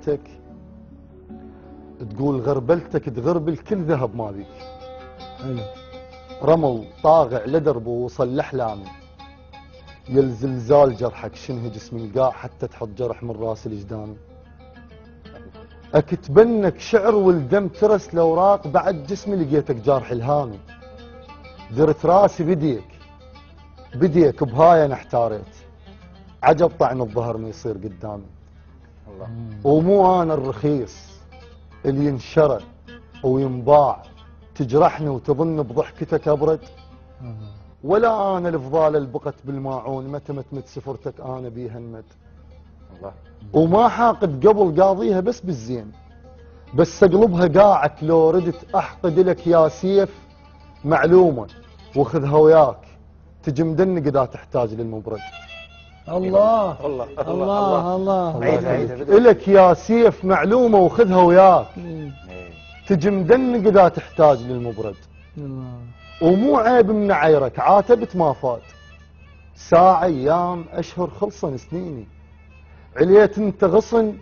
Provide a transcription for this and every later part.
بيتك تقول غربلتك تغربل كل ذهب ما بيك. حلو. رمل طاغع لدربه ووصل لأحلامي، يا الزلزال جرحك شنه جسم القاع حتى تحط جرح من راس الجدامي. اكتبنك شعر والدم ترس الاوراق بعد جسمي لقيتك جارح الهامي. درت راسي بديك بهاي انا احتاريت، عجب طعن الظهر ما يصير قدامي. الله. ومو انا الرخيص اللي ينشرى وينباع، تجرحني وتظن بضحكتك ابرد، ولا انا الفضال اللي بقت بالماعون متى متمت سفرتك انا بيها المد. الله. وما حاقد قبل قاضيها بس بالزين، بس اقلبها قاعك لو ردت احقد لك يا سيف معلومه وخذها وياك، تجي مدنق اذا تحتاج للمبرد. الله الله الله الله. عيد الك يا سيف معلومه وخذها وياك، إيه. تجي مدنق اذا تحتاج للمبرد. الله. ومو عيب من عيرك عاتبت ما فات، ساعة ايام اشهر خلصن سنيني، عليت انت غصن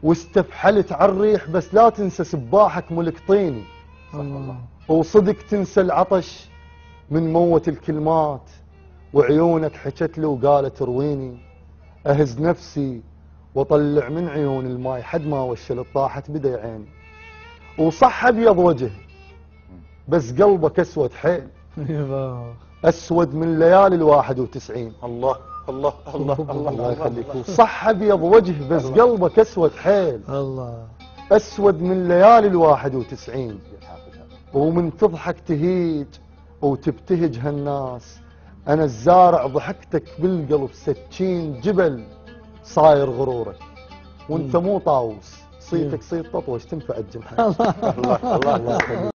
واستفحلت عالريح، بس لا تنسى سباحك ملك طيني. الله. وصدق تنسى العطش من موت الكلمات، وعيونك حكت له وقالت رويني. اهز نفسي واطلع من عيون الماي حد ما وشلت طاحت بدي عيني. وصح ابيض وجه بس قلبك اسود حيل، اسود من ليالي ال91. الله الله الله الله يخليك. وصح ابيض وجه بس قلبك اسود حيل، الله. اسود من ليالي ال91. ومن تضحك تهيج وتبتهج هالناس، انا الزارع ضحكتك بالقلب سكين جبل صاير غرورك، وانت مو طاووس صيتك صيت تطوش تنفع الجمحة. الله الله الله.